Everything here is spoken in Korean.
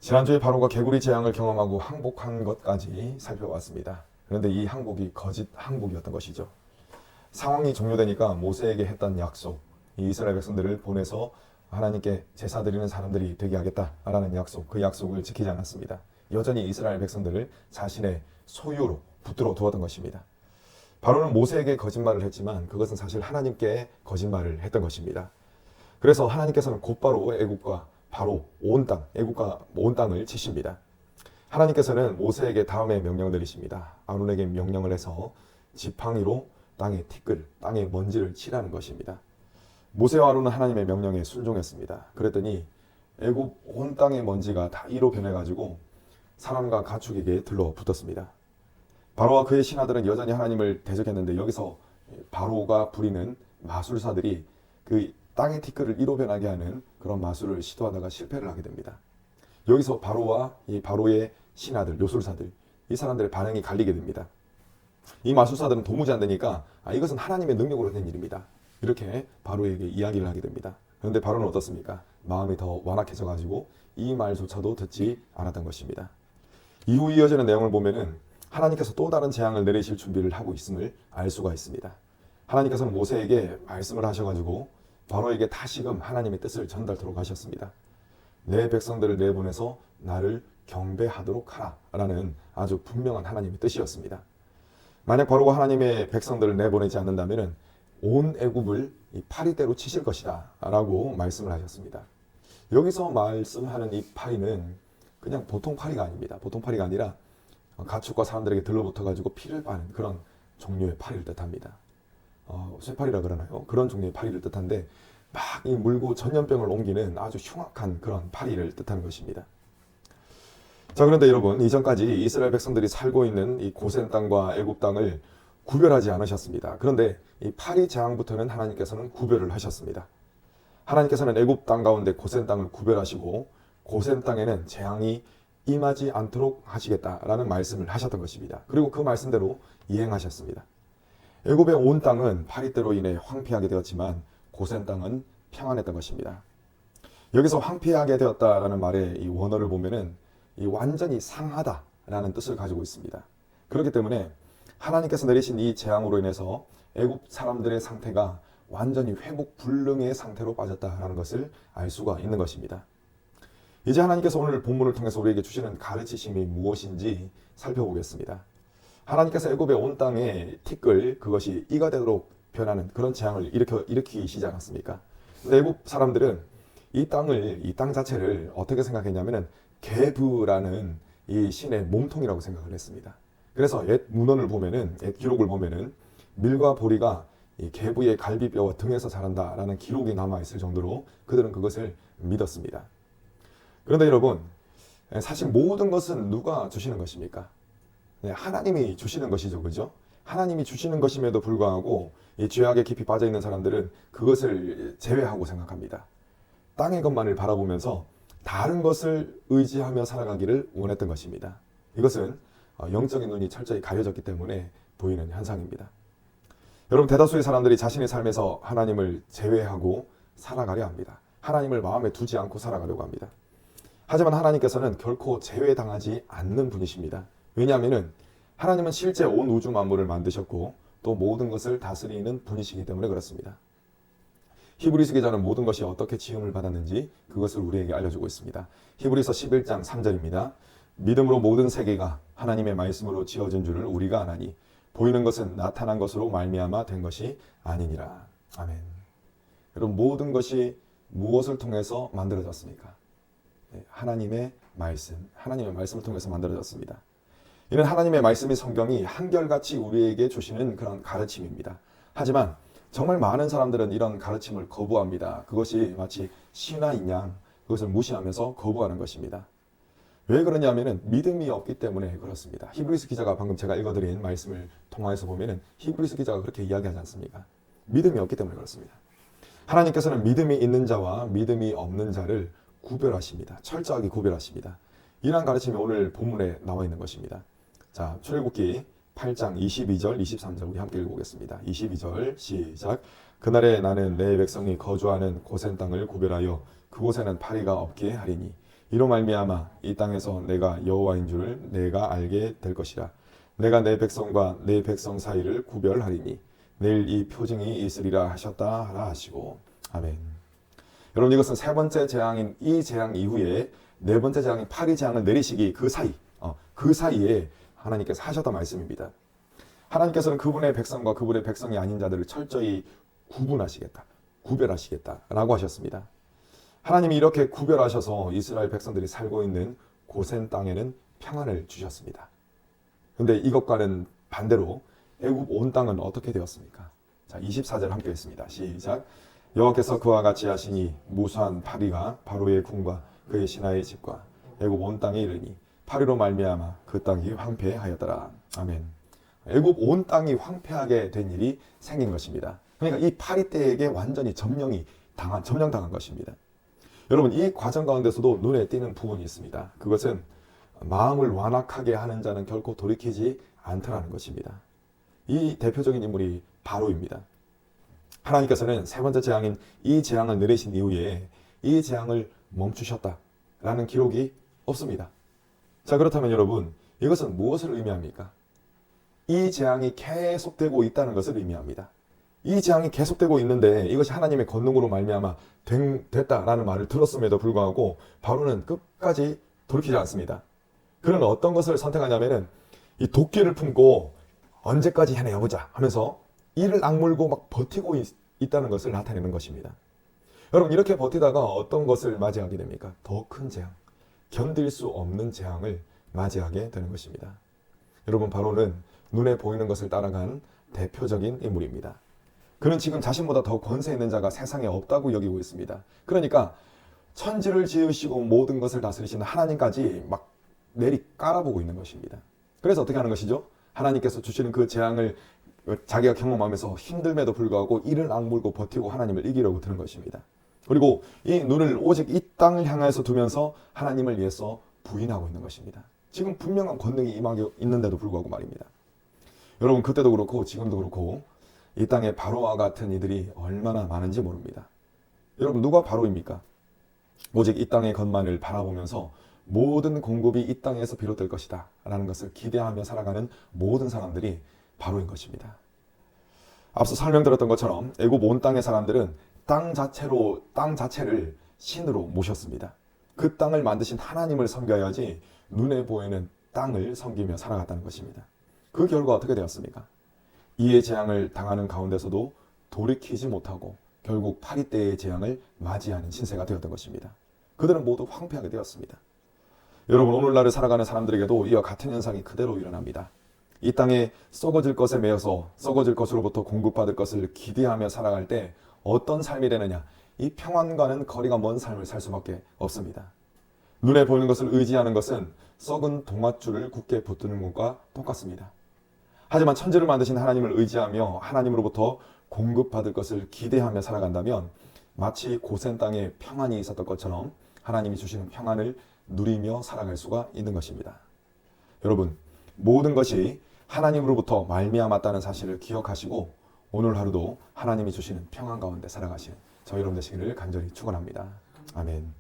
지난주에 바로가 개구리 재앙을 경험하고 항복한 것까지 살펴봤습니다. 그런데 이 항복이 거짓 항복이었던 것이죠. 상황이 종료되니까 모세에게 했던 약속, 이 이스라엘 백성들을 보내서 하나님께 제사 드리는 사람들이 되게 하겠다라는 약속, 그 약속을 지키지 않았습니다. 여전히 이스라엘 백성들을 자신의 소유로 붙들어 두었던 것입니다. 바로는 모세에게 거짓말을 했지만 그것은 사실 하나님께 거짓말을 했던 것입니다. 그래서 하나님께서는 곧바로 애굽과 바로 온 땅, 애굽과 온 땅을 치십니다. 하나님께서는 모세에게 다음의 명령을 내리십니다. 아론에게 명령을 해서 지팡이로 땅의 티끌, 땅의 먼지를 치라는 것입니다. 모세와 아론은 하나님의 명령에 순종했습니다. 그랬더니 애굽 온 땅의 먼지가 다 이로 변해가지고 사람과 가축에게 들러붙었습니다. 바로와 그의 신하들은 여전히 하나님을 대적했는데 여기서 바로가 부리는 마술사들이 그 땅의 티끌을 이로 변하게 하는 그런 마술을 시도하다가 실패를 하게 됩니다. 여기서 바로와 이 바로의 신하들, 요술사들, 이 사람들의 반응이 갈리게 됩니다. 이 마술사들은 도무지 안 되니까 이것은 하나님의 능력으로 된 일입니다. 이렇게 바로에게 이야기를 하게 됩니다. 그런데 바로는 어떻습니까? 마음이 더 완악해져 가지고 이 말조차도 듣지 않았던 것입니다. 이후 이어지는 내용을 보면은 하나님께서 또 다른 재앙을 내리실 준비를 하고 있음을 알 수가 있습니다. 하나님께서는 모세에게 말씀을 하셔가지고 바로에게 다시금 하나님의 뜻을 전달토록 하셨습니다. 내 백성들을 내보내서 나를 경배하도록 하라 라는 아주 분명한 하나님의 뜻이었습니다. 만약 바로가 하나님의 백성들을 내보내지 않는다면 온 애굽을 이 파리대로 치실 것이다 라고 말씀을 하셨습니다. 여기서 말씀하는 이 파리는 그냥 보통 파리가 아닙니다. 보통 파리가 아니라 가축과 사람들에게 들러붙어 가지고 피를 빠는 그런 종류의 파리를 뜻합니다. 쇠파리라 그러나요? 그런 종류의 파리를 뜻한데 막 이 물고 전염병을 옮기는 아주 흉악한 그런 파리를 뜻하는 것입니다. 자, 그런데 여러분, 이전까지 이스라엘 백성들이 살고 있는 이 고센 땅과 애굽 땅을 구별하지 않으셨습니다. 그런데 이 파리 재앙부터는 하나님께서는 구별을 하셨습니다. 하나님께서는 애굽 땅 가운데 고센 땅을 구별하시고 고센 땅에는 재앙이 임하지 않도록 하시겠다라는 말씀을 하셨던 것입니다. 그리고 그 말씀대로 이행하셨습니다. 애굽의 온 땅은 파리대로 인해 황폐하게 되었지만 고센 땅은 평안했던 것입니다. 여기서 황폐하게 되었다라는 말의 이 원어를 보면은 이 완전히 상하다라는 뜻을 가지고 있습니다. 그렇기 때문에 하나님께서 내리신 이 재앙으로 인해서 애굽 사람들의 상태가 완전히 회복 불능의 상태로 빠졌다라는 것을 알 수가 있는 것입니다. 이제 하나님께서 오늘 본문을 통해서 우리에게 주시는 가르치심이 무엇인지 살펴보겠습니다. 하나님께서 애굽의 온 땅에 티끌, 그것이 이가 되도록 변하는 그런 재앙을 일으키시지 않았습니까? 애굽 사람들은 이 땅 자체를 어떻게 생각했냐면은 게브라는 이 신의 몸통이라고 생각을 했습니다. 그래서 옛 문헌을 보면은, 옛 기록을 보면은 밀과 보리가 이 게브의 갈비뼈와 등에서 자란다라는 기록이 남아있을 정도로 그들은 그것을 믿었습니다. 그런데 여러분, 사실 모든 것은 누가 주시는 것입니까? 하나님이 주시는 것이죠. 그죠? 하나님이 주시는 것임에도 불구하고 이 죄악에 깊이 빠져 있는 사람들은 그것을 제외하고 생각합니다. 땅의 것만을 바라보면서 다른 것을 의지하며 살아가기를 원했던 것입니다. 이것은 영적인 눈이 철저히 가려졌기 때문에 보이는 현상입니다. 여러분, 대다수의 사람들이 자신의 삶에서 하나님을 제외하고 살아가려 합니다. 하나님을 마음에 두지 않고 살아가려고 합니다. 하지만 하나님께서는 결코 제외당하지 않는 분이십니다. 왜냐하면 하나님은 실제 온 우주 만물을 만드셨고 또 모든 것을 다스리는 분이시기 때문에 그렇습니다. 히브리서 기자는 모든 것이 어떻게 지음을 받았는지 그것을 우리에게 알려주고 있습니다. 히브리서 11장 3절입니다. 믿음으로 모든 세계가 하나님의 말씀으로 지어진 줄을 우리가 아나니 보이는 것은 나타난 것으로 말미암아 된 것이 아니니라. 아멘. 여러분, 모든 것이 무엇을 통해서 만들어졌습니까? 하나님의 말씀을 통해서 만들어졌습니다. 이는 하나님의 말씀이 성경이 한결같이 우리에게 주시는 그런 가르침입니다. 하지만 정말 많은 사람들은 이런 가르침을 거부합니다. 그것이 마치 신화인 양 그것을 무시하면서 거부하는 것입니다. 왜 그러냐면은 믿음이 없기 때문에 그렇습니다. 히브리서 기자가 방금 제가 읽어드린 말씀을 통해서 보면은 히브리서 기자가 그렇게 이야기하지 않습니까? 믿음이 없기 때문에 그렇습니다. 하나님께서는 믿음이 있는 자와 믿음이 없는 자를 구별하십니다. 철저하게 구별하십니다. 이러한 가르침이 오늘 본문에 나와 있는 것입니다. 자, 출애굽기 8장 22절, 23절 우리 함께 읽어보겠습니다. 22절 시작. 그날에 나는 내 백성이 거주하는 고센 땅을 구별하여 그곳에는 파리가 없게 하리니 이로 말미암아 이 땅에서 내가 여호와인 줄을 내가 알게 될 것이라. 내가 내 백성과 내 백성 사이를 구별하리니 내일 이 표징이 있으리라 하셨다 하라 하시고. 아멘. 여러분, 이것은 세 번째 재앙인 이 재앙 이후에 네 번째 재앙인 파리 재앙을 내리시기 그 사이에 하나님께서 하셨던 말씀입니다. 하나님께서는 그분의 백성과 그분의 백성이 아닌 자들을 철저히 구별하시겠다라고 하셨습니다. 하나님이 이렇게 구별하셔서 이스라엘 백성들이 살고 있는 고센 땅에는 평안을 주셨습니다. 그런데 이것과는 반대로 애굽 온 땅은 어떻게 되었습니까? 자, 24절 함께 했습니다. 시작. 여호와께서 그와 같이 하시니 무수한 파리가 바로의 궁과 그의 신하의 집과 애굽 온 땅에 이르니 파리로 말미암아 그 땅이 황폐하였더라. 아멘. 애굽 온 땅이 황폐하게 된 일이 생긴 것입니다. 그러니까 이 파리 때에게 완전히 점령당한 것입니다. 여러분, 이 과정 가운데서도 눈에 띄는 부분이 있습니다. 그것은 마음을 완악하게 하는 자는 결코 돌이키지 않더라는 것입니다. 이 대표적인 인물이 바로입니다. 하나님께서는 세 번째 재앙인 이 재앙을 내리신 이후에 이 재앙을 멈추셨다라는 기록이 없습니다. 자, 그렇다면 여러분, 이것은 무엇을 의미합니까? 이 재앙이 계속되고 있다는 것을 의미합니다. 이 재앙이 계속되고 있는데 이것이 하나님의 권능으로 말미암아 됐다라는 말을 들었음에도 불구하고 바로는 끝까지 돌이키지 않습니다. 그는 어떤 것을 선택하냐면은 이 도끼를 품고 언제까지 해내보자 하면서 이를 악물고 막 버티고 있다는 것을 나타내는 것입니다. 여러분, 이렇게 버티다가 어떤 것을 맞이하게 됩니까? 더 큰 재앙, 견딜 수 없는 재앙을 맞이하게 되는 것입니다. 여러분, 바로는 눈에 보이는 것을 따라간 대표적인 인물입니다. 그는 지금 자신보다 더 권세 있는 자가 세상에 없다고 여기고 있습니다. 그러니까 천지를 지으시고 모든 것을 다스리시는 하나님까지 막 내리 깔아보고 있는 것입니다. 그래서 어떻게 하는 것이죠? 하나님께서 주시는 그 재앙을 자기가 경험하면서 힘듦에도 불구하고 이를 악물고 버티고 하나님을 이기려고 드는 것입니다. 그리고 이 눈을 오직 이 땅을 향해서 두면서 하나님을 위해서 부인하고 있는 것입니다. 지금 분명한 권능이 임하고 있는데도 불구하고 말입니다. 여러분, 그때도 그렇고 지금도 그렇고 이 땅에 바로와 같은 이들이 얼마나 많은지 모릅니다. 여러분, 누가 바로입니까? 오직 이 땅의 것만을 바라보면서 모든 공급이 이 땅에서 비롯될 것이다 라는 것을 기대하며 살아가는 모든 사람들이 바로인 것입니다. 앞서 설명드렸던 것처럼 애굽 온 땅의 사람들은 땅 자체를 신으로 모셨습니다. 그 땅을 만드신 하나님을 섬겨야지 눈에 보이는 땅을 섬기며 살아갔다는 것입니다. 그 결과 어떻게 되었습니까? 이의 재앙을 당하는 가운데서도 돌이키지 못하고 결국 파리 때의 재앙을 맞이하는 신세가 되었던 것입니다. 그들은 모두 황폐하게 되었습니다. 여러분, 오늘날을 살아가는 사람들에게도 이와 같은 현상이 그대로 일어납니다. 이 땅에 썩어질 것에 매여서 썩어질 것으로부터 공급받을 것을 기대하며 살아갈 때 어떤 삶이 되느냐? 이 평안과는 거리가 먼 삶을 살 수밖에 없습니다. 눈에 보이는 것을 의지하는 것은 썩은 동아줄을 굳게 붙드는 것과 똑같습니다. 하지만 천지를 만드신 하나님을 의지하며 하나님으로부터 공급받을 것을 기대하며 살아간다면 마치 고센 땅에 평안이 있었던 것처럼 하나님이 주시는 평안을 누리며 살아갈 수가 있는 것입니다. 여러분, 모든 것이 하나님으로부터 말미암았다는 사실을 기억하시고 오늘 하루도 하나님이 주시는 평안 가운데 살아가시는 저희 여러분 되시기를 간절히 축원합니다. 아멘.